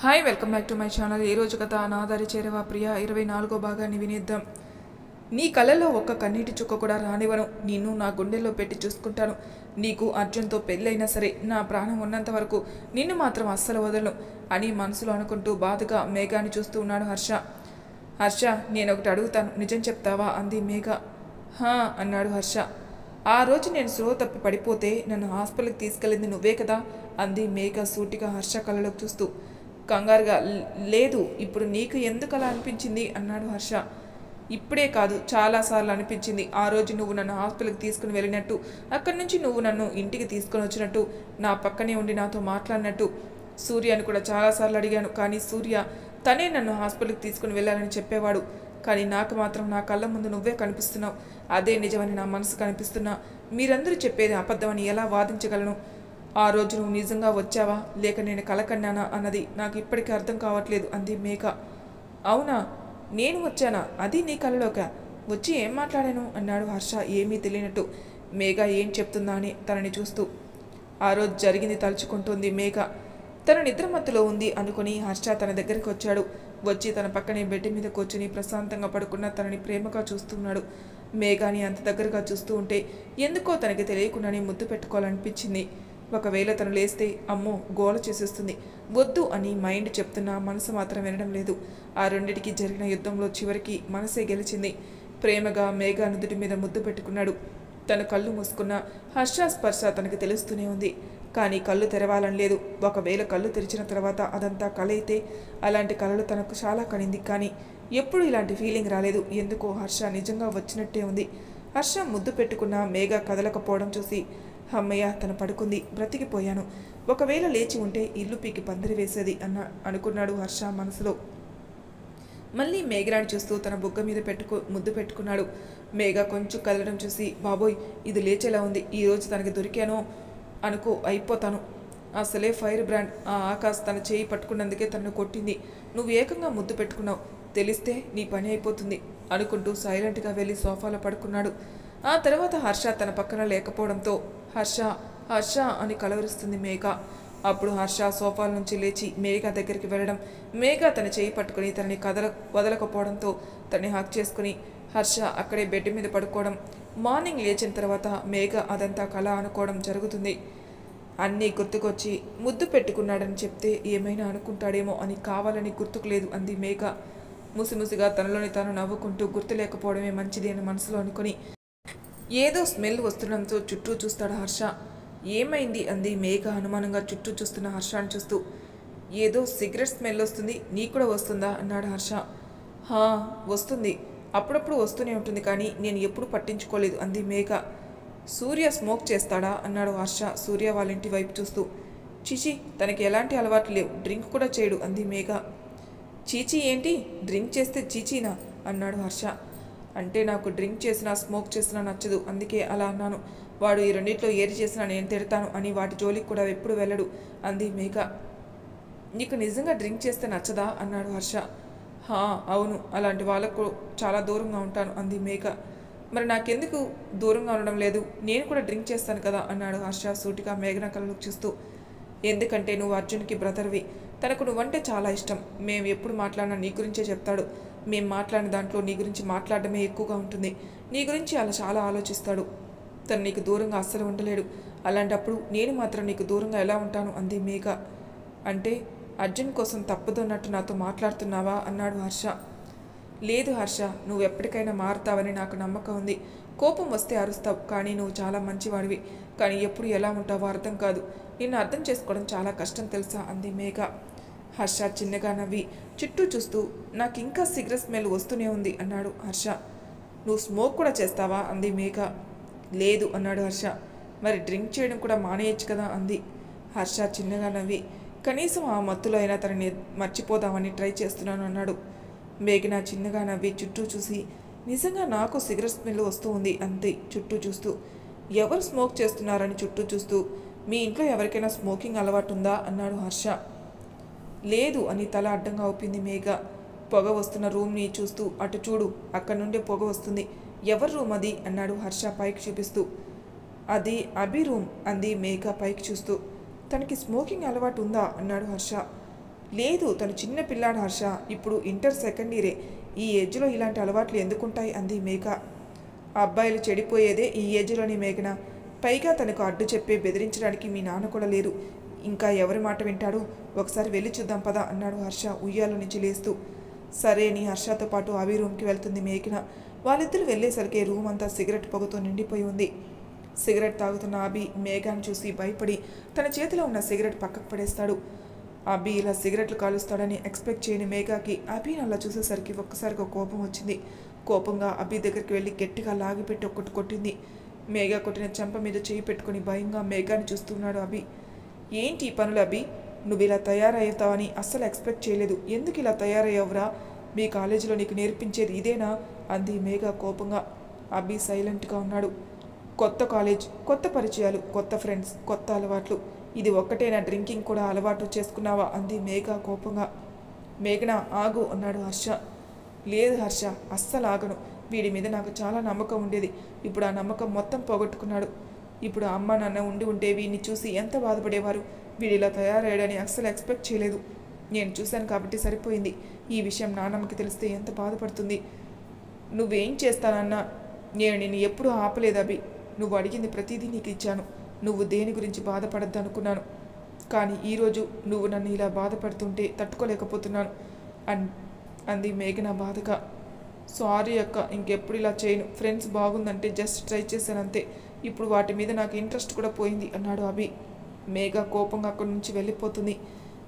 Hi welcome back to my channel. ఈరోజు కథ నాదారి చేరవా ప్రియ 24వ భాగాన్ని వినేద్దాం. నీ కళ్ళలో ఒక్క కన్నీటి చుక్క కూడా రానివ్వను. నిన్ను నా గుండెల్లో పెట్టి చూసుకుంటాను. నీకు అర్జున్తో పెళ్ళైనా సరే నా ప్రాణం ఉన్నంత వరకు నిన్ను మాత్రం అస్సలు వదలను అని మనసులో అనుకుంటూ బాధగా మేఘాని చూస్తూ ఉన్నాడు హర్ష. హర్ష, నేను ఒకటి అడుగుతాను, నిజం చెప్తావా అంది మేఘ. హా అన్నాడు హర్ష. ఆ రోజు నేను స్లో తప్పి పడిపోతే నన్ను హాస్పిటల్కి తీసుకెళ్ళింది నువ్వే కదా అంది మేఘ సూటిగా హర్ష కళ్ళలోకి చూస్తూ. కంగారుగా లేదు, ఇప్పుడు నీకు ఎందుకు అలా అనిపించింది అన్నాడు హర్ష. ఇప్పుడే కాదు, చాలాసార్లు అనిపించింది. ఆ రోజు నువ్వు నన్ను హాస్పిటల్కి తీసుకుని వెళ్ళినట్టు, అక్కడి నుంచి నువ్వు నన్ను ఇంటికి తీసుకొని వచ్చినట్టు, నా పక్కనే ఉండి నాతో మాట్లాడినట్టు. సూర్యని కూడా చాలాసార్లు అడిగాను, కానీ సూర్య తనే నన్ను హాస్పిటల్కి తీసుకుని వెళ్ళాలని చెప్పేవాడు. కానీ నాకు మాత్రం నా కళ్ళ ముందు నువ్వే కనిపిస్తున్నావు. అదే నిజమని నా మనసు కనిపిస్తున్నా. మీరందరూ చెప్పేది అబద్ధమని ఎలా వాదించగలను? ఆ రోజు నువ్వు నిజంగా వచ్చావా లేక నేను కలకన్నానా అన్నది నాకు ఇప్పటికీ అర్థం కావట్లేదు అంది మేఘ. అవునా, నేను వచ్చానా? అది నీ కళ్ళలోక? వచ్చి ఏం మాట్లాడాను అన్నాడు హర్ష ఏమీ తెలియనట్టు. మేఘ ఏం చెప్తుందా అని తనని చూస్తూ. ఆ రోజు జరిగింది తలుచుకుంటుంది మేఘ. తన నిద్రమత్తులో ఉంది అనుకుని హర్ష తన దగ్గరికి వచ్చాడు. వచ్చి తన పక్కనే బెడ్ మీద కూర్చుని ప్రశాంతంగా పడుకున్న తనని ప్రేమగా చూస్తున్నాడు. మేఘాని అంత దగ్గరగా చూస్తూ ఉంటే ఎందుకో తనకి తెలియకుండానే ముద్దు పెట్టుకోవాలనిపించింది. ఒకవేళ తను లేస్తే అమ్మో గోల చేసేస్తుంది, వద్దు అని మైండ్ చెప్తున్నా మనసు మాత్రం వినడం లేదు. ఆ రెండిటికి జరిగిన యుద్ధంలో చివరికి మనసే గెలిచింది. ప్రేమగా మేఘ నుదుటి మీద ముద్దు పెట్టుకున్నాడు. తను కళ్ళు మూసుకున్న హర్ష స్పర్శ తనకి తెలుస్తూనే ఉంది, కానీ కళ్ళు తెరవాలని లేదు. ఒకవేళ కళ్ళు తెరిచిన తర్వాత అదంతా కళ అయితే అలాంటి కళలు తనకు చాలా కనింది, కానీ ఎప్పుడు ఇలాంటి ఫీలింగ్ రాలేదు. ఎందుకో హర్ష నిజంగా వచ్చినట్టే ఉంది. హర్ష ముద్దు పెట్టుకున్న మేఘ కదలకపోవడం చూసి అమ్మయ్య, తను పడుకుంది, బ్రతికిపోయాను. ఒకవేళ లేచి ఉంటే ఇల్లు పీకి పందిరి వేసేది అనుకున్నాడు హర్ష మనసులో. మళ్ళీ మేఘరాని చూస్తూ తన బుగ్గ మీద ముద్దు పెట్టుకున్నాడు. మేఘ కొంచెం కదలడం చూసి బాబోయ్, ఇది లేచేలా ఉంది, ఈరోజు తనకి దొరికానో అనుకో అయిపోతాను. అసలే ఫైర్ బ్రాండ్. ఆ ఆకాశ్ తన చేయి పట్టుకున్నందుకే తనను కొట్టింది. నువ్వు ఏకంగా ముద్దు పెట్టుకున్నావు, తెలిస్తే నీ పని అయిపోతుంది అనుకుంటూ సైలెంట్గా వెళ్ళి సోఫాలో పడుకున్నాడు. ఆ తర్వాత హర్ష తన పక్కన లేకపోవడంతో హర్ష హర్ష అని కలవరిస్తుంది మేఘ. అప్పుడు హర్ష సోఫాల నుంచి లేచి మేఘ దగ్గరికి వెళ్ళడం, మేఘ తన చేయి పట్టుకుని తనని వదలకపోవడంతో తనని హక్ చేసుకుని హర్ష అక్కడే బెడ్ మీద పడుకోవడం. మార్నింగ్ లేచిన తర్వాత మేఘ అదంతా కళ అనుకోవడం జరుగుతుంది. అన్నీ గుర్తుకొచ్చి ముద్దు పెట్టుకున్నాడని చెప్తే ఏమైనా అనుకుంటాడేమో అని కావాలని గుర్తుకు లేదు అంది మేఘ. ముసిముసిగా తనలోని తాను నవ్వుకుంటూ గుర్తు లేకపోవడమే మంచిది అని మనసులో అనుకుని ఏదో స్మెల్ వస్తుండడంతో చుట్టూ చూస్తాడు హర్ష. ఏమైంది అంది మేఘ అనుమానంగా చుట్టూ చూస్తున్న హర్షాన్ని చూస్తూ. ఏదో సిగరెట్ స్మెల్ వస్తుంది, నీకు కూడా వస్తుందా అన్నాడు హర్ష. హా వస్తుంది, అప్పుడప్పుడు వస్తూనే ఉంటుంది, కానీ నేను ఎప్పుడు పట్టించుకోలేదు అంది మేఘ. సూర్య స్మోక్ చేస్తాడా అన్నాడు హర్ష సూర్య వాళ్ళ ఇంటి వైపు చూస్తూ. చిచి, తనకి ఎలాంటి అలవాటు లేవు, డ్రింక్ కూడా చేయడు అంది మేఘ. చీచీ ఏంటి, డ్రింక్ చేస్తే చీచీనా అన్నాడు హర్ష. అంటే నాకు డ్రింక్ చేసినా స్మోక్ చేసినా నచ్చదు, అందుకే అలా అన్నాను. వాడు ఈ రెండిట్లో ఏది చేసినా నేను తిడతాను అని వాటి జోలికి కూడా ఎప్పుడు వెళ్ళడు అంది మేఘ. నీకు నిజంగా డ్రింక్ చేస్తే నచ్చదా అన్నాడు హర్ష. హా అవును, అలాంటి వాళ్ళకు చాలా దూరంగా ఉంటాను అంది మేఘ. మరి నాకెందుకు దూరంగా ఉండడం లేదు, నేను కూడా డ్రింక్ చేస్తాను కదా అన్నాడు హర్ష సూటిగా మేఘన కళ్ళలోకి చూస్తూ. ఎందుకంటే నువ్వు అర్జున్కి బ్రదర్వి, తనకు నువ్వంటే చాలా ఇష్టం. మేము ఎప్పుడు మాట్లాడినా నీ గురించే చెప్తాడు. మేము మాట్లాడిన దాంట్లో నీ గురించి మాట్లాడడమే ఎక్కువగా ఉంటుంది. నీ గురించి అలా చాలా ఆలోచిస్తాడు. తను నీకు దూరంగా అస్సలు ఉండలేడు. అలాంటప్పుడు నేను మాత్రం నీకు దూరంగా ఎలా ఉంటాను అంది మేఘ. అంటే అర్జున్ కోసం తప్పదన్నట్టు నాతో మాట్లాడుతున్నావా అన్నాడు హర్ష. లేదు హర్ష, నువ్వు ఎప్పటికైనా మారుతావని నాకు నమ్మకం ఉంది. కోపం వస్తే అరుస్తావు, కానీ నువ్వు చాలా మంచివాడివి. కానీ ఎప్పుడు ఎలా ఉంటావో అర్థం కాదు. నిన్ను అర్థం చేసుకోవడం చాలా కష్టం తెలుసా అంది మేఘ. హర్ష చిన్నగా నవ్వి చుట్టూ చూస్తూ నాకు ఇంకా సిగరెట్ స్మెల్ వస్తూనే ఉంది అన్నాడు హర్ష. నువ్వు స్మోక్ కూడా చేస్తావా అంది మేఘ. లేదు అన్నాడు హర్ష. మరి డ్రింక్ చేయడం కూడా మానేయచ్చు కదా అంది. హర్ష చిన్నగా నవ్వి కనీసం ఆ మత్తులో అయినా తనని మర్చిపోదామని ట్రై చేస్తున్నాను అన్నాడు. మేఘన చిన్నగా నవ్వి చుట్టూ చూసి నిజంగా నాకు సిగరెట్ స్మెల్ వస్తూ ఉంది అంది చుట్టూ చూస్తూ. ఎవరు స్మోక్ చేస్తున్నారని చుట్టూ చూస్తూ. మీ ఇంట్లో ఎవరికైనా స్మోకింగ్ అలవాటు ఉందా అన్నాడు హర్ష. లేదు అని తల అడ్డంగా ఊపింది మేఘ. పొగ వస్తున్న రూమ్ని చూస్తూ అటు చూడు, అక్కడి నుండే పొగ వస్తుంది. ఎవరి రూమ్ అది అన్నాడు హర్ష పైకి చూపిస్తూ. అది అభి రూమ్ అంది మేఘ పైకి చూస్తూ. తనకి స్మోకింగ్ అలవాటు ఉందా అన్నాడు హర్ష. లేదు, తను చిన్న పిల్లాడు హర్ష, ఇప్పుడు ఇంటర్ సెకండ్ ఇయరే. ఈ ఏజ్లో ఇలాంటి అలవాట్లు ఎందుకుంటాయి అంది మేఘ. అబ్బాయిలు చెడిపోయేదే ఈ ఏజ్లోని మేఘన. పైగా తనకు అడ్డు చెప్పే బెదిరించడానికి మీ నాన్న కూడా లేరు. ఇంకా ఎవరి మాట వింటాడు? ఒకసారి వెళ్ళి చూద్దాం పదా అన్నాడు హర్ష ఉయ్యాల నుంచి లేస్తూ. సరే అని హర్షతో పాటు అభి రూమ్కి వెళ్తుంది మేఘన. వాళ్ళిద్దరూ వెళ్ళేసరికి రూమ్ అంతా సిగరెట్ పొగతో నిండిపోయి ఉంది. సిగరెట్ తాగుతున్న అభి మేఘాన్ని చూసి భయపడి తన చేతిలో ఉన్న సిగరెట్ పక్కకు పడేస్తాడు. అభి ఇలా సిగరెట్లు కాలుస్తాడని ఎక్స్పెక్ట్ చేయని మేఘాకి అభిని అలా చూసేసరికి ఒక్కసారిగా కోపం వచ్చింది. కోపంగా అభి దగ్గరికి వెళ్ళి గట్టిగా లాగిపెట్టి ఒక్కటి కొట్టింది. మేఘ కొట్టిన చెంప మీద చేయి పెట్టుకుని భయంగా మేఘాన్ని చూస్తున్నాడు అభి. ఏంటి ఈ పనులు అభి? నువ్వు ఇలా తయారవుతావని అస్సలు ఎక్స్పెక్ట్ చేయలేదు. ఎందుకు ఇలా తయారయ్యావురా? మీ కాలేజీలో నీకు నేర్పించేది ఇదేనా అంది మేఘ కోపంగా. అభి సైలెంట్గా ఉన్నాడు. కొత్త కాలేజ్, కొత్త పరిచయాలు, కొత్త ఫ్రెండ్స్, కొత్త అలవాట్లు. ఇది ఒక్కటేనా? డ్రింకింగ్ కూడా అలవాటు చేసుకున్నావా అంది మేఘ కోపంగా. మేఘన ఆగు అన్నాడు హర్ష. లేదు హర్ష, అస్సలు ఆగను. వీడి మీద నాకు చాలా నమ్మకం ఉండేది. ఇప్పుడు ఆ నమ్మకం మొత్తం పోగొట్టుకున్నాడు. ఇప్పుడు అమ్మ నాన్న ఉంటే వీడిని చూసి ఎంత బాధపడేవారు. వీడిలా తయారయ్యాడని అస్సలు ఎక్స్పెక్ట్ చేయలేదు. నేను చూశాను కాబట్టి సరిపోయింది. ఈ విషయం నాన్నమ్మకి తెలిస్తే ఎంత బాధపడుతుంది. నువ్వేం చేస్తానన్నా నేను నిన్ను ఎప్పుడూ ఆపలేదు అభి. నువ్వు అడిగింది ప్రతిదీ నీకు ఇచ్చాను. నువ్వు దేని గురించి బాధపడద్దు అనుకున్నాను. కానీ ఈరోజు నువ్వు నన్ను ఇలా బాధపడుతుంటే తట్టుకోలేకపోతున్నాను అంది మేఘన బాధగా. సారీ అక్క, ఇంకెప్పుడు ఇలా చేయను. ఫ్రెండ్స్ బాగుందంటే జస్ట్ ట్రై చేశానంతే. ఇప్పుడు వాటి మీద నాకు ఇంట్రెస్ట్ కూడా పోయింది అన్నాడు అభి. మేఘ కోపంగా అక్కడి నుంచి వెళ్ళిపోతుంది.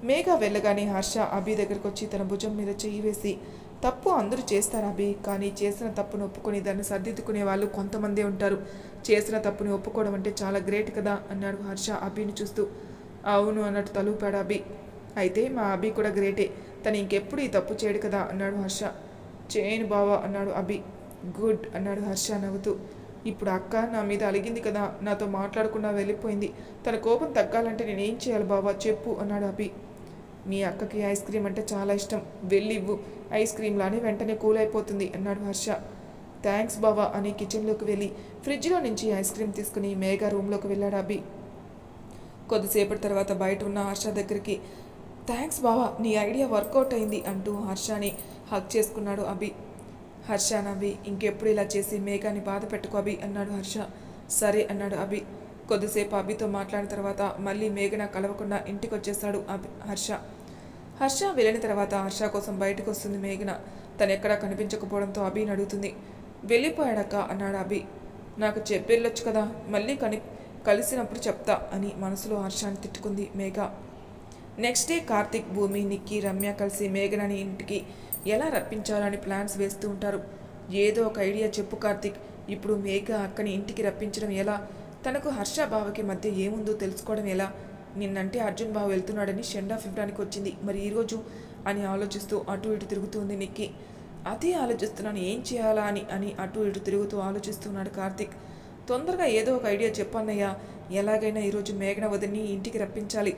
మేఘ వెళ్ళగానే హర్ష అభి దగ్గరకు వచ్చి తన భుజం మీద చెయ్యి వేసి, తప్పు అందరూ చేస్తారు అభి, కానీ చేసిన తప్పును ఒప్పుకొని దాన్ని సర్దిద్దుకునే వాళ్ళు కొంతమందే ఉంటారు. చేసిన తప్పుని ఒప్పుకోవడం అంటే చాలా గ్రేట్ కదా అన్నాడు హర్ష అభిని చూస్తూ. అవును అన్నట్టు తలూపాడు అభి. అయితే మా అభి కూడా గ్రేటే. తను ఇంకెప్పుడు ఈ తప్పు చేయడు కదా అన్నాడు హర్ష. చేయను బావా అన్నాడు అభి. గుడ్ అన్నాడు హర్ష నవ్వుతూ. ఇప్పుడు అక్క నా మీద అలిగింది కదా, నాతో మాట్లాడకుండా వెళ్ళిపోయింది. తన కోపం తగ్గాలంటే నేనేం చేయాలి బావా చెప్పు అన్నాడు అభి. మీ అక్కకి ఐస్ క్రీమ్ అంటే చాలా ఇష్టం, వెళ్ళి ఇవ్వు. ఐస్ క్రీమ్లానే వెంటనే కూల్ అయిపోతుంది అన్నాడు హర్ష. థ్యాంక్స్ బావా అని కిచెన్లోకి వెళ్ళి ఫ్రిడ్జ్లో నుంచి ఐస్ క్రీమ్ తీసుకుని మేఘ రూమ్లోకి వెళ్ళాడు అభి. కొద్దిసేపటి తర్వాత బయట ఉన్న హర్ష దగ్గరికి, థ్యాంక్స్ బావా, నీ ఐడియా వర్కౌట్ అయింది అంటూ హర్షని హగ్ చేసుకున్నాడు అభి. హర్ష నవ్వి, ఇంకెప్పుడు ఇలా చేసి మేఘాన్ని బాధ పెట్టుకో అభి అన్నాడు హర్ష. సరే అన్నాడు అభి. కొద్దిసేపు అభితో మాట్లాడిన తర్వాత మళ్ళీ మేఘన కలవకుండా ఇంటికి వచ్చేసాడు హర్ష. హర్ష వెళ్ళిన తర్వాత హర్ష కోసం బయటకు వస్తుంది మేఘన. తను ఎక్కడా కనిపించకపోవడంతో అభిని అడుగుతుంది. వెళ్ళిపోయాడక్క అన్నాడు అభి. నాకు చెప్పెళ్ళొచ్చు కదా, మళ్ళీ కలిసినప్పుడు చెప్తా అని మనసులో హర్షాన్ని తిట్టుకుంది మేఘ. నెక్స్ట్ డే కార్తిక్, భూమి, నిక్కీ, రమ్య కలిసి మేఘనని ఇంటికి ఎలా రప్పించాలని ప్లాన్స్ వేస్తూ ఉంటారు. ఏదో ఒక ఐడియా చెప్పు కార్తిక్. ఇప్పుడు మేఘ అక్కని ఇంటికి రప్పించడం ఎలా? తనకు హర్ష బావకి మధ్య ఏముందో తెలుసుకోవడం ఎలా? నిన్నంటే అర్జున్ బావ వెళ్తున్నాడని షెండ్ ఆఫ్ ఇవ్వడానికి వచ్చింది, మరి ఈరోజు అని ఆలోచిస్తూ అటు ఇటు తిరుగుతుంది నిక్కీ. అదే ఆలోచిస్తున్నాను, ఏం చేయాలా అని అటు ఇటు తిరుగుతూ ఆలోచిస్తున్నాడు కార్తిక్. తొందరగా ఏదో ఒక ఐడియా చెప్పన్నయ్య. ఎలాగైనా ఈరోజు మేఘన వదిని ఇంటికి రప్పించాలి.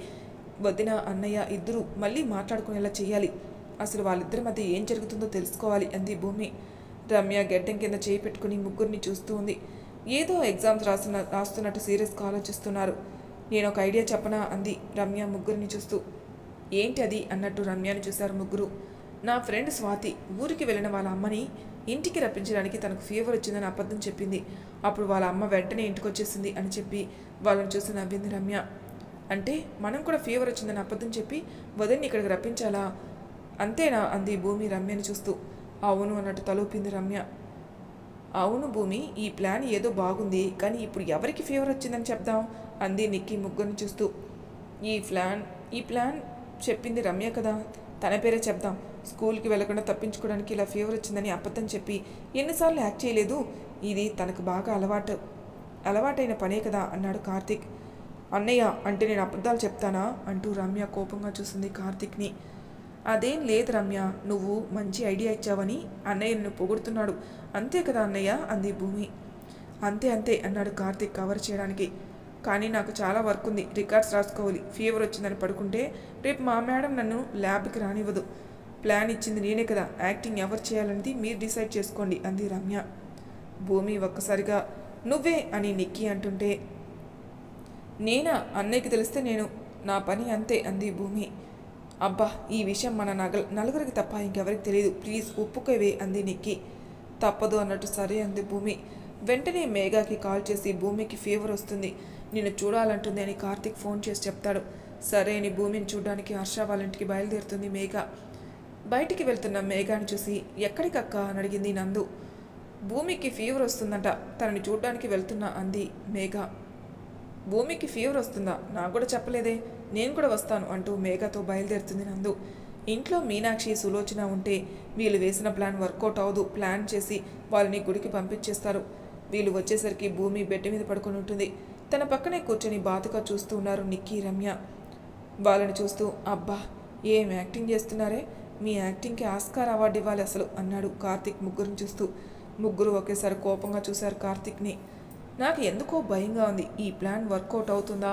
వదిన అన్నయ్య ఇద్దరూ మళ్ళీ మాట్లాడుకునేలా చేయాలి. అసలు వాళ్ళిద్దరి మధ్య ఏం జరుగుతుందో తెలుసుకోవాలి అంది భూమి. రమ్య గెడ్డం కింద చేయి పెట్టుకుని ముగ్గురిని చూస్తూ ఉంది. ఏదో ఎగ్జామ్స్ రాస్తున్నట్టు సీరియస్గా ఆలోచిస్తున్నారు. నేను ఒక ఐడియా చెప్పనా అంది రమ్య ముగ్గురిని చూస్తూ. ఏంటి అది అన్నట్టు రమ్యని చూశారు ముగ్గురు. నా ఫ్రెండ్ స్వాతి ఊరికి వెళ్ళిన వాళ్ళ అమ్మని ఇంటికి రప్పించడానికి తనకు ఫీవర్ వచ్చిందని అబద్ధం చెప్పింది. అప్పుడు వాళ్ళ అమ్మ వెంటనే ఇంటికి వచ్చేసింది అని చెప్పి వాళ్ళని చూసి నవ్వింది రమ్య. అంటే మనం కూడా ఫీవర్ వచ్చిందని అబద్ధం చెప్పి వదిన్ని ఇక్కడికి రప్పించాలా? అంతేనా అంది భూమి రమ్యని చూస్తూ. అవును అన్నట్టు తలూపింది రమ్య. అవును భూమి, ఈ ప్లాన్ ఏదో బాగుంది, కానీ ఇప్పుడు ఎవరికి ఫీవర్ వచ్చిందని చెప్దాం అంది నిక్కీ ముగ్గురిని చూస్తూ. ఈ ప్లాన్ చెప్పింది రమ్య కదా, తన పేరే చెప్దాం. స్కూల్కి వెళ్లకుండా తప్పించుకోవడానికి ఇలా ఫీవర్ వచ్చిందని అబద్ధం చెప్పి ఎన్నిసార్లు యాక్ట్ చేయలేదు. ఇది తనకు బాగా అలవాటైన పనే కదా అన్నాడు కార్తిక్. అన్నయ్య అంటే నేను అబద్ధాలు చెప్తానా అంటూ రమ్య కోపంగా చూసింది కార్తిక్ని. అదేం లేదు రమ్య, నువ్వు మంచి ఐడియా ఇచ్చావని అన్నయ్య నిన్ను పొగుడుతున్నాడు, అంతే కదా అన్నయ్య అంది భూమి. అంతే అంతే అన్నాడు కార్తిక్ కవర్ చేయడానికి. కానీ నాకు చాలా వర్క్ ఉంది, రికార్డ్స్ రాసుకోవాలి. ఫీవర్ వచ్చిందని పడుకుంటే రేపు మా మేడం నన్ను ల్యాబ్కి రానివ్వదు. ప్లాన్ ఇచ్చింది నేనే కదా, యాక్టింగ్ ఎవరు చేయాలనేది మీరు డిసైడ్ చేసుకోండి అంది రమ్య. భూమి ఒక్కసారిగా నువ్వే అని నిక్కీ అంటుంటే, నేనా? అన్నయ్యకి తెలిస్తే నా పని అంతే అంది భూమి. అబ్బా, ఈ విషయం మన నలుగురికి తప్ప ఇంకెవరికి తెలియదు, ప్లీజ్ ఒప్పుకోవే అంది నిక్కి. తప్పదు అన్నట్టు సరే అంది భూమి. వెంటనే మేఘాకి కాల్ చేసి భూమికి ఫీవర్ వస్తుంది, నిన్ను చూడాలంటుంది అని కార్తీక్ ఫోన్ చేసి చెప్తాడు. సరే అని భూమిని చూడడానికి హర్ష వాళ్ళ ఇంటికి బయలుదేరుతుంది మేఘ. బయటికి వెళ్తున్న మేఘాని చూసి ఎక్కడికక్క అని అడిగింది నందు. భూమికి ఫీవర్ వస్తుందంట, తనని చూడడానికి వెళ్తున్నా అంది మేఘ. భూమికి ఫీవర్ వస్తుందా? నాకు కూడా చెప్పలేదే, నేను కూడా వస్తాను అంటూ మేఘతో బయలుదేరుతుంది నందు. ఇంట్లో మీనాక్షి సులోచన ఉంటే వీళ్ళు వేసిన ప్లాన్ వర్కౌట్ అవ్వదు. ప్లాన్ చేసి వాళ్ళని గుడికి పంపించేస్తారు. వీళ్ళు వచ్చేసరికి భూమి బెడ్ మీద పడుకొని ఉంటుంది. తన పక్కనే కూర్చొని బాధగా చూస్తూ ఉన్నారు నిక్కీ రమ్య. వాళ్ళని చూస్తూ అబ్బా ఏం యాక్టింగ్ చేస్తున్నారే, మీ యాక్టింగ్కి ఆస్కార్ అవార్డు ఇవ్వాలి అసలు అన్నాడు కార్తీక్ ముగ్గురిని చూస్తూ. ముగ్గురు ఒకేసారి కోపంగా చూశారు కార్తీక్ని. నాకు ఎందుకో భయంగా ఉంది, ఈ ప్లాన్ వర్కౌట్ అవుతుందా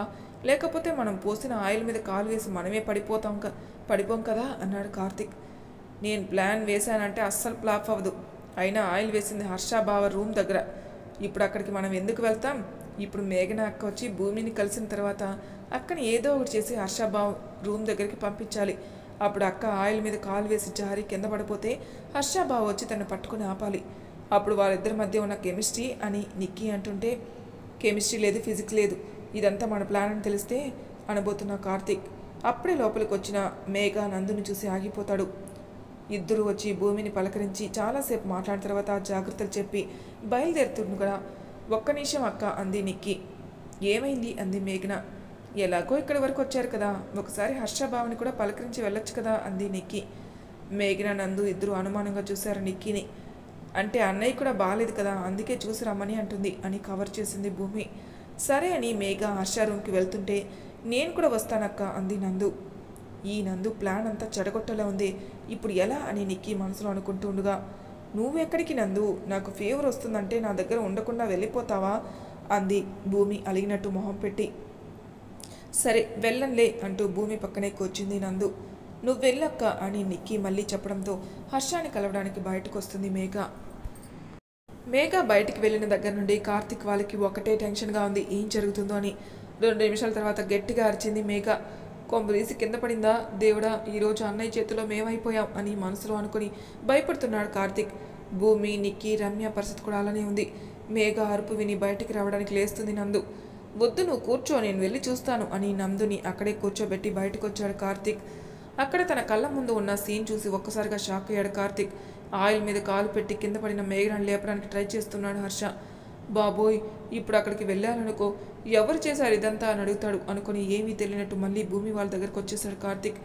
లేకపోతే మనం పోసిన ఆయిల్ మీద కాలు వేసి మనమే పడిపోం కదా అన్నాడు కార్తీక్. నేను ప్లాన్ వేశానంటే అస్సలు ఫ్లాప్ అవ్వదు. అయినా ఆయిల్ వేసింది హర్ష బావ రూమ్ దగ్గర, ఇప్పుడు అక్కడికి మనం ఎందుకు వెళ్తాం? ఇప్పుడు మేఘన అక్క వచ్చి భూమిని కలిసిన తర్వాత అక్కని ఏదో ఒకటి చేసి హర్ష బావ రూమ్ దగ్గరికి పంపించాలి. అప్పుడు అక్క ఆయిల్ మీద కాలు వేసి జారి కింద పడిపోతే హర్ష బావ వచ్చి తను పట్టుకుని ఆపాలి. అప్పుడు వాళ్ళిద్దరి మధ్య ఉన్న కెమిస్ట్రీ అని నిక్కీ అంటుంటే, కెమిస్ట్రీ లేదు, ఫిజిక్స్ లేదు, ఇదంతా మన ప్లాన్ అని తెలిస్తే అనబోతున్న కార్తీక్. అప్పుడే లోపలికి వచ్చిన మేఘ నందుని చూసి ఆగిపోతాడు. ఇద్దరు వచ్చి భూమిని పలకరించి చాలాసేపు మాట్లాడిన తర్వాత జాగ్రత్తలు చెప్పి బయలుదేరుతుండగా ఒక్క నిమిషం అక్క అంది నిక్కీ. ఏమైంది అంది మేఘన. ఎలాగో ఇక్కడి వరకు వచ్చారు కదా, ఒకసారి హర్షభావని కూడా పలకరించి వెళ్ళొచ్చు కదా అంది నిక్కీ. మేఘన నందు ఇద్దరు అనుమానంగా చూశారు నిక్కీని. అంటే అన్నయ్య కూడా బాగాలేదు కదా, అందుకే చూసి రమ్మని అంటుంది అని కవర్ చేసింది భూమి. సరే అని మేఘ హర్ష రూమ్కి వెళ్తుంటే నేను కూడా వస్తానక్క అంది నందు. ఈ నందు ప్లాన్ అంతా చెడగొట్టలా ఉంది, ఇప్పుడు ఎలా అని నిక్కీ మనసులో అనుకుంటుండగా, నువ్వెక్కడికి నందు, నాకు ఫీవర్ వస్తుందంటే నా దగ్గర ఉండకుండా వెళ్ళిపోతావా అంది భూమి అలిగినట్టు మొహం పెట్టి. సరే వెళ్ళంలే అంటూ భూమి పక్కనే కూర్చుంది నందు. నువ్వు వెళ్ళక్క అని నిక్కీ మళ్ళీ చెప్పడంతో హర్షాన్ని కలవడానికి బయటకు వస్తుంది మేఘ. మేఘ బయటికి వెళ్ళిన దగ్గర నుండి కార్తీక్ వాళ్ళకి ఒకటే టెన్షన్గా ఉంది, ఏం జరుగుతుందో అని. 2 నిమిషాల తర్వాత గట్టిగా అరిచింది మేఘ. కొంపదీసి కింద పడిందా దేవుడా, ఈరోజు అన్నయ్య చేతిలో మేమైపోయాం అని మనసులో అనుకుని భయపడుతున్నాడు కార్తీక్. భూమి, నిక్కీ, రమ్య పరిస్థితి కూడా అలానే ఉంది. మేఘ అరుపు విని బయటికి రావడానికి లేస్తుంది నందు. వద్దు నువ్వు కూర్చో, నేను వెళ్ళి చూస్తాను అని నందుని అక్కడే కూర్చోబెట్టి బయటకు వచ్చాడు కార్తీక్. అక్కడ తన కళ్ళ ముందు ఉన్న సీన్ చూసి ఒక్కసారిగా షాక్ అయ్యాడు కార్తీక్. ఆయిల్ మీద కాలు పెట్టి కింద పడిన మేఘనాన్ని లేపడానికి ట్రై చేస్తున్నాడు హర్ష. బాబోయ్, ఇప్పుడు అక్కడికి వెళ్ళాలనుకో, ఎవరు చేశారు ఇదంతా అని అడుగుతాడు అనుకుని ఏమీ తెలియనట్టు మళ్ళీ భూమి వాళ్ళ దగ్గరకు వచ్చేసాడు కార్తీక్.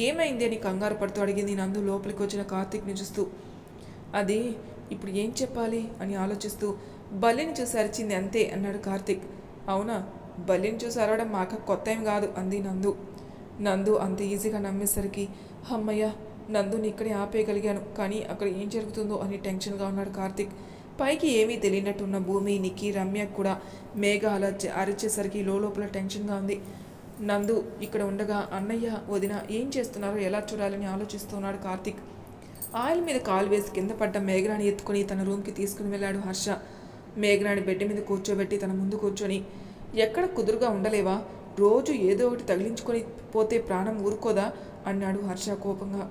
ఏమైంది అని కంగారు పడుతూ అడిగింది నందు లోపలికి వచ్చిన కార్తీక్ని చూస్తూ. అది ఇప్పుడు ఏం చెప్పాలి అని ఆలోచిస్తూ, బల్లిని చూసి అరిచింది అంతే అన్నాడు కార్తీక్. అవునా, బల్లిని చూసి అరవడం మాక కొత్త ఏం కాదు అంది నందు. నందు అంత ఈజీగా నమ్మేసరికి అమ్మయ్య, నందుని ఇక్కడే ఆపేయగలిగాను, కానీ అక్కడ ఏం జరుగుతుందో అని టెన్షన్గా ఉన్నాడు కార్తీక్. పైకి ఏమీ తెలియనట్టున్న భూమి, నిక్కీ, రమ్య కూడా మేఘ అలా అరిచేసరికి లోపల టెన్షన్గా ఉంది. నందు ఇక్కడ ఉండగా అన్నయ్య వదిన ఏం చేస్తున్నారో ఎలా చూడాలని ఆలోచిస్తున్నాడు కార్తీక్. ఆయిల్ మీద కాలు వేసి కింద పడ్డ మేఘనాని ఎత్తుకొని తన రూమ్కి తీసుకుని వెళ్ళాడు హర్ష. మేఘనాని బెడ్ మీద కూర్చోబెట్టి తన ముందు కూర్చొని, ఎక్కడ కుదురుగా ఉండలేవా, రోజు ఏదో ఒకటి తగిలించుకొని పోతే ప్రాణం ఊరుకోదా అన్నాడు హర్ష కోపంగా.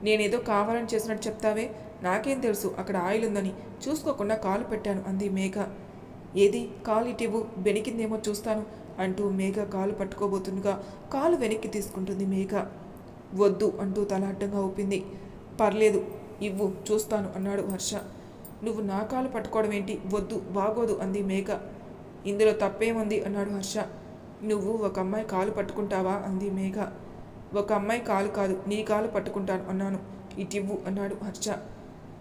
నేనేదో కావాలని చేసినట్టు చెప్తావే, నాకేం తెలుసు అక్కడ ఆయిల్ ఉందని, చూసుకోకుండా కాలు పెట్టాను అంది మేఘ. ఏది కాలు ఇటివ్వు, బెనికిందేమో చూస్తాను అంటూ మేఘ కాలు పట్టుకోబోతుండగా కాలు వెనక్కి తీసుకుంటుంది మేఘ. వద్దు అంటూ తల అడ్డంగా ఊపింది. పర్లేదు ఇవ్వు చూస్తాను అన్నాడు హర్ష. నువ్వు నా కాలు పట్టుకోవడం ఏంటి, వద్దు బాగోదు అంది మేఘ. ఇందులో తప్పేముంది అన్నాడు హర్ష. నువ్వు ఒక అమ్మాయి కాలు పట్టుకుంటావా అంది మేఘ. ఒక అమ్మాయి కాలు కాదు, నీ కాలు పట్టుకుంటాను అన్నాను, ఇటివ్వు అన్నాడు హర్ష.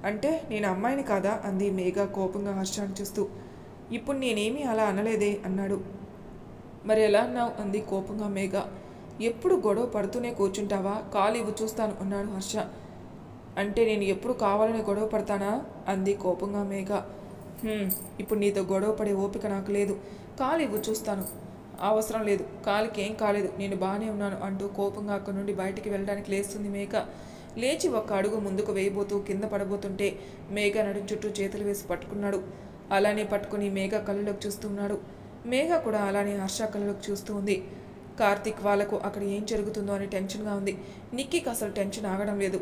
అంటే నేను అమ్మాయిని కాదా అంది మేఘ కోపంగా హర్షాన్ని చూస్తూ. ఇప్పుడు నేనేమీ అలా అనలేదే అన్నాడు. మరి ఎలా అన్నావు అంది కోపంగా మేఘ. ఎప్పుడు గొడవ పడుతూనే కూర్చుంటావా, కాలు ఇవ్వు చూస్తాను అన్నాడు హర్ష. అంటే నేను ఎప్పుడు కావాలని గొడవ పడతానా అంది కోపంగా మేఘ. ఇప్పుడు నీతో గొడవ పడే ఓపిక నాకు లేదు, కాలు ఇవ్వు చూస్తాను. అవసరం లేదు, కాలుకి ఏం కాలేదు, నేను బాగానే ఉన్నాను అంటూ కోపంగా అక్కడి నుండి బయటికి వెళ్ళడానికి లేస్తుంది మేఘ. లేచి ఒక అడుగు ముందుకు వేయబోతూ కింద పడబోతుంటే మేఘ నడుం చుట్టూ చేతులు వేసి పట్టుకున్నాడు. అలానే పట్టుకుని మేఘ కళ్ళలోకి చూస్తున్నాడు. మేఘ కూడా అలానే హర్ష కళ్ళలోకి చూస్తూ ఉంది. కార్తిక్ వాళ్ళకు అక్కడ ఏం జరుగుతుందో అని టెన్షన్గా ఉంది. నిక్కీకి అసలు టెన్షన్ ఆగడం లేదు.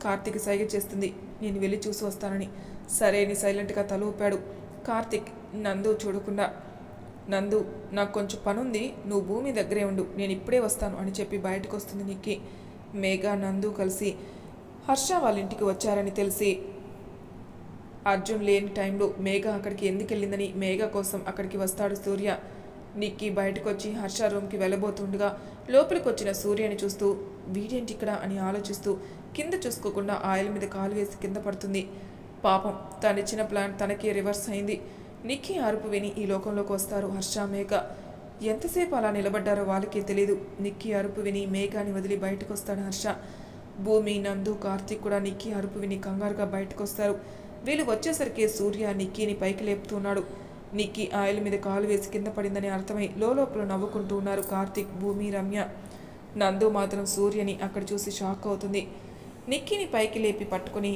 కార్తిక్ సైగ చేస్తుంది నేను వెళ్ళి చూసి వస్తానని. సరే అని సైలెంట్గా తల ఊపాడు కార్తిక్. నందు చూడకుండా, నందు నాకు కొంచెం పనుంది, నువ్వు భూమి దగ్గరే ఉండు, నేను ఇప్పుడే వస్తాను అని చెప్పి బయటకు వస్తుంది నిక్కీ. మేఘ నందు కలిసి హర్ష వాళ్ళ ఇంటికి వచ్చారని తెలిసి అర్జున్ లేని టైంలో మేఘ అక్కడికి ఎందుకు వెళ్ళిందని మేఘ కోసం అక్కడికి వస్తాడు సూర్య. నిక్కీ బయటకు వచ్చి హర్ష రూమ్కి వెళ్ళబోతుండగా లోపలికి వచ్చిన సూర్యని చూస్తూ వీడేంటి ఇక్కడ అని ఆలోచిస్తూ కింద చూసుకోకుండా ఆయిల్ మీద కాలు వేసి కింద పడుతుంది. పాపం తనిచ్చిన ప్లాన్ తనకి రివర్స్ అయింది. నిక్కీ అరుపు విని ఈ లోకంలోకి వస్తారు హర్ష మేఘ. ఎంతసేపు అలా నిలబడ్డారో వాళ్ళకే తెలీదు. నిక్కీ అరుపు విని మేఘాని వదిలి బయటకు వస్తాడు హర్ష. భూమి నందు కార్తీక్ కూడా నిక్కీ అరుపు విని కంగారుగా బయటకు వస్తారు. వీళ్ళు వచ్చేసరికి సూర్య నిక్కీని పైకి లేపుతున్నాడు. నిక్కీ ఆయిల్ మీద కాలు వేసి కింద పడిందని అర్థమై లోపల నవ్వుకుంటూ ఉన్నారు కార్తీక్, భూమి, రమ్య. నందు మాత్రం సూర్యని అక్కడ చూసి షాక్ అవుతుంది. నిక్కీని పైకి లేపి పట్టుకుని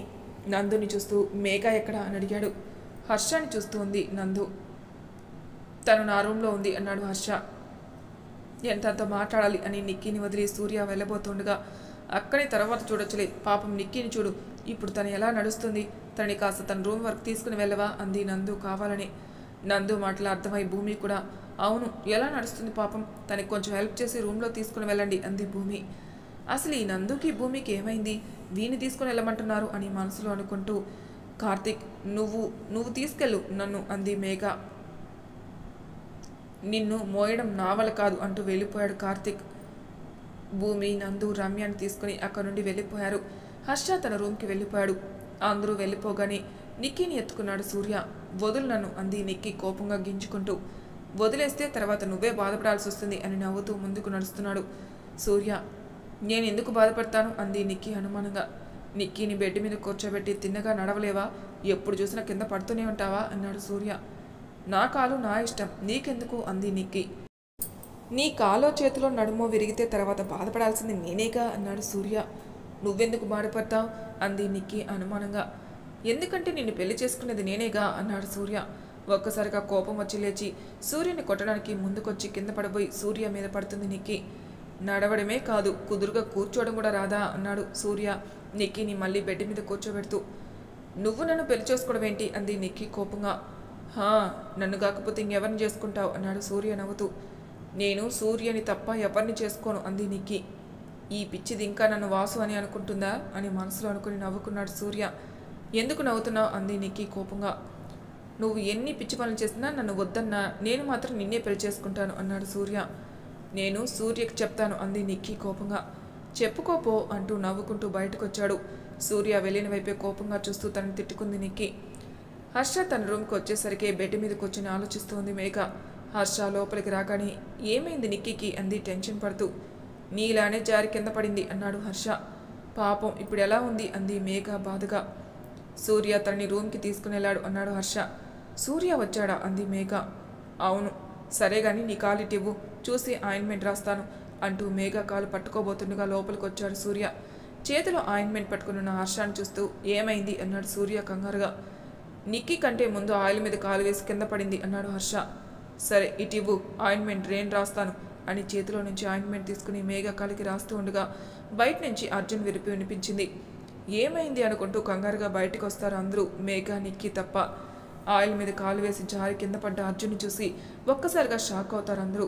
నందుని చూస్తూ మేఘ ఎక్కడా అని అడిగాడు. హర్షని చూస్తూ ఉంది నందు. తను నా రూమ్లో ఉంది అన్నాడు హర్ష. ఎంతంత మాట్లాడాలి అని నిక్కీని వదిలి సూర్య వెళ్ళబోతుండగా అక్కడే తర్వాత చూడొచ్చులే, పాపం నిక్కీని చూడు, ఇప్పుడు తను ఎలా నడుస్తుంది, తనని కాస్త తన రూమ్ వరకు తీసుకుని వెళ్ళవా అంది నందు కావాలని. నందు మాటలు అర్థమై భూమి కూడా అవును ఎలా నడుస్తుంది పాపం, తనకి కొంచెం హెల్ప్ చేసి రూమ్లో తీసుకుని వెళ్ళండి అంది భూమి. అసలు ఈ నందుకి భూమికి ఏమైంది, వీని తీసుకుని వెళ్ళమంటున్నారు అని మనసులో అనుకుంటూ కార్తీక్ నువ్వు తీసుకెళ్ళు నన్ను అంది మేఘ. నిన్ను మోయడం నా వల్ల కాదు అంటూ వెళ్ళిపోయాడు కార్తీక్. భూమి నందు రమ్యాన్ని తీసుకుని అక్కడ నుండి వెళ్ళిపోయారు. హర్ష తన రూమ్కి వెళ్ళిపోయాడు. అందరూ వెళ్ళిపోగానే నిక్కీని ఎత్తుకున్నాడు సూర్య. వదులు నన్ను అంది నిక్కీ కోపంగా గింజుకుంటూ. వదిలేస్తే తర్వాత నువ్వే బాధపడాల్సి వస్తుంది అని నవ్వుతూ ముందుకు నడుస్తున్నాడు సూర్య. నేను ఎందుకు బాధపడతాను అంది నిక్కీ అనుమానంగా. నిక్కీని బెడ్ మీద కూర్చోబెట్టి తిన్నగా నడవలేవా, ఎప్పుడు చూసినా కింద పడుతూనే ఉంటావా అన్నాడు సూర్య. నా కాలు నా ఇష్టం, నీకెందుకు అంది నిక్కీ. నీ కాలో చేతిలో నడుమో విరిగితే తర్వాత బాధపడాల్సింది నేనేగా అన్నాడు సూర్య. నువ్వెందుకు బాధపడతావు అంది నిక్కీ అనుమానంగా. ఎందుకంటే నిన్ను పెళ్లి చేసుకునేది నేనేగా అన్నాడు సూర్య. ఒక్కసారిగా కోపం వచ్చి లేచి సూర్యుని కొట్టడానికి ముందుకొచ్చి కింద పడబోయి సూర్య మీద పడుతుంది నిక్కీ. నడవడమే కాదు కుదురుగా కూర్చోవడం కూడా రాదా అన్నాడు సూర్య నిక్కీని మళ్ళీ బెడ్ మీద కూర్చోబెడుతూ. నువ్వు నన్ను పెళ్లి చేసుకోవడం ఏంటి అంది నిక్కీ కోపంగా. నన్ను కాకపోతే ఇంకెవరిని చేసుకుంటావు అన్నాడు సూర్య నవ్వుతూ. నేను సూర్యని తప్ప ఎవరిని చేసుకోను అంది నిక్కీ. ఈ పిచ్చిది ఇంకా నన్ను వాసు అని అనుకుంటుందా అని మనసులో అనుకుని నవ్వుకున్నాడు సూర్య. ఎందుకు నవ్వుతున్నావు అంది నిక్కీ కోపంగా. నువ్వు ఎన్ని పిచ్చి పనులు చేసినా నన్ను వద్దన్నా నేను మాత్రం నిన్నే పెళ్లి చేసుకుంటాను అన్నాడు సూర్య. నేను సూర్యకి చెప్తాను అంది నిక్కీ కోపంగా. చెప్పుకోపో అంటూ నవ్వుకుంటూ బయటకు వచ్చాడు. సూర్య వెళ్ళిన వైపే కోపంగా చూస్తూ తనని తిట్టుకుంది నిక్కీ. హర్ష తన రూమ్కి వచ్చేసరికి బెడ్ మీద కూర్చొని ఆలోచిస్తోంది మేఘ. హర్ష లోపలికి రాగానే ఏమైంది నిక్కీకి అంది టెన్షన్ పడుతూ. నీలానే జారి కింద పడింది అన్నాడు హర్ష. పాపం ఇప్పుడు ఎలా ఉంది అంది మేఘ బాధగా. సూర్య తనని రూమ్కి తీసుకుని వెళ్ళాడు అన్నాడు హర్ష. సూర్య వచ్చాడా అంది మేఘ. అవును. సరే గాని నీ కాలు ఇవ్వు, చూసి ఆయింట్మెంట్ రాస్తాను అంటూ మేఘ కాలు పట్టుకోబోతుండగా లోపలికి వచ్చాడు సూర్య. చేతిలో ఆయింట్మెంట్ పట్టుకున్న హర్షాన్ని చూస్తూ ఏమైంది అన్నాడు సూర్య కంగారుగా. నిక్కీ కంటే ముందు ఆయిల్ మీద కాలు వేసి కింద పడింది అన్నాడు హర్ష. సరే ఇటివ్వు, ఆయింట్మెంట్ నేను రాస్తాను అని చేతిలో నుంచి ఆయింట్మెంట్ తీసుకుని మేఘ కాలికి రాస్తూ ఉండగా బయట నుంచి అర్జున్ విరిపి వినిపించింది. ఏమైంది అనుకుంటూ కంగారుగా బయటకు వస్తారు అందరూ, మేఘ నిక్కీ తప్ప. ఆయిల్ మీద కాలు వేసి జారి కింద పడ్డ అర్జున్ని చూసి ఒక్కసారిగా షాక్ అవుతారు అందరూ.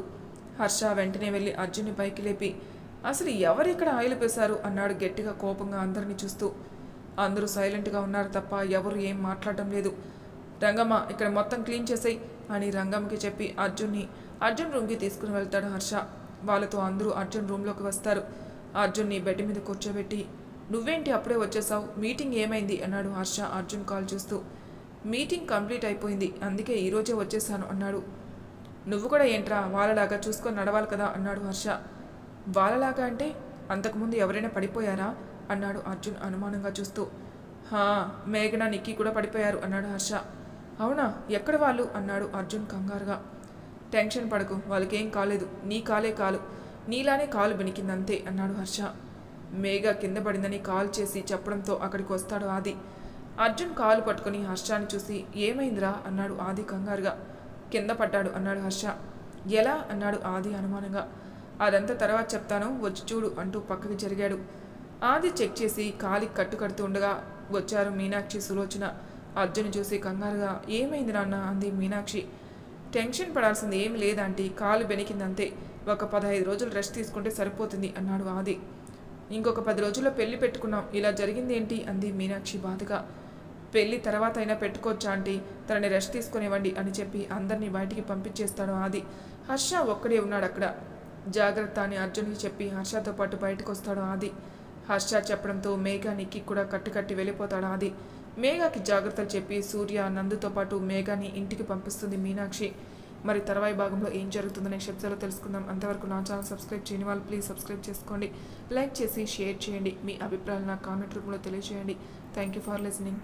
హర్ష వెంటనే వెళ్ళి అర్జున్ని పైకి లేపి అసలు ఎవరు ఇక్కడ ఆయిల్ వేశారు అన్నాడు గట్టిగా కోపంగా అందరినీ చూస్తూ. అందరూ సైలెంట్గా ఉన్నారు తప్ప ఎవరు ఏం మాట్లాడటం లేదు. రంగమ్మ ఇక్కడ మొత్తం క్లీన్ చేసేయి అని రంగమ్మకి చెప్పి అర్జున్ రూమ్కి తీసుకుని వెళ్తాడు హర్ష. వాళ్ళతో అందరూ అర్జున్ రూమ్లోకి వస్తారు. అర్జున్ని బెడ్ మీద కూర్చోబెట్టి నువ్వేంటి అప్పుడే వచ్చేసావు, మీటింగ్ ఏమైంది అన్నాడు హర్ష అర్జున్ కాల్ చూస్తూ. మీటింగ్ కంప్లీట్ అయిపోయింది, అందుకే ఈరోజే వచ్చేసాను అన్నాడు. నువ్వు కూడా ఏంట్రా వాళ్ళలాగా చూసుకొని నడవాలి కదా అన్నాడు హర్ష. వాళ్ళలాగా అంటే అంతకుముందు ఎవరైనా పడిపోయారా అన్నాడు అర్జున్ అనుమానంగా చూస్తూ. మేఘన నిక్కీ కూడా పడిపోయారు అన్నాడు హర్ష. అవునా, ఎక్కడ వాళ్ళు అన్నాడు అర్జున్ కంగారుగా. టెన్షన్ పడకు, వాళ్ళకేం కాలేదు, నీ కాలే కాలు, నీలానే కాలు బెనికిందంతే అన్నాడు హర్ష. మేఘ కింద పడిందని కాల్ చేసి చెప్పడంతో అక్కడికి వస్తాడు ఆది. అర్జున్ కాలు పట్టుకుని హర్షాన్ని చూసి ఏమైందిరా అన్నాడు ఆది కంగారుగా. కింద పడ్డాడు అన్నాడు హర్ష. ఎలా అన్నాడు ఆది అనుమానంగా. అదంతా తర్వాత చెప్తాను, వచ్చి చూడు అంటూ పక్కకి జరిగాడు. ఆది చెక్ చేసి కాలికి కట్టు కడుతూ ఉండగా వచ్చారు మీనాక్షి, సులోచన. అర్జున్ చూసి కంగారుగా ఏమైంది నాన్న అంది మీనాక్షి. టెన్షన్ పడాల్సింది ఏం లేదంటీ, కాలు బెనికిందంతే. ఒక 15 రోజులు రెస్ట్ తీసుకుంటే సరిపోతుంది అన్నాడు ఆది. ఇంకొక 10 రోజుల్లో పెళ్లి పెట్టుకున్నాం, ఇలా జరిగింది ఏంటి అంది మీనాక్షి బాధగా. పెళ్లి తర్వాత అయినా పెట్టుకోవచ్చా ఆంటీ, తనని రెస్ట్ తీసుకునివ్వండి అని చెప్పి అందరినీ బయటికి పంపించేస్తాడు ఆది. హర్ష ఒక్కడే ఉన్నాడు అక్కడ. జాగ్రత్త అని అర్జున్కి చెప్పి హర్షతో పాటు బయటకు వస్తాడు ఆది. హర్ష చెప్పడంతో మేఘ నిక్కి కూడా కట్టుకట్టి వెళ్ళిపోతాడు ఆది. మేఘకి జాగ్రత్తలు చెప్పి సూర్య నందుతో పాటు మేఘాని ఇంటికి పంపిస్తుంది మీనాక్షి. మరి తర్వాయి భాగంలో ఏం జరుగుతుందో నెక్స్ట్ ఎపిసోడ్లో తెలుసుకుందాం. అంతవరకు నా ఛానల్ సబ్స్క్రైబ్ చేయని వాళ్ళు ప్లీజ్ సబ్స్క్రైబ్ చేసుకోండి, లైక్ చేసి షేర్ చేయండి, మీ అభిప్రాయాలు నా కామెంట్ రూపంలో తెలియజేయండి. Thank you for listening.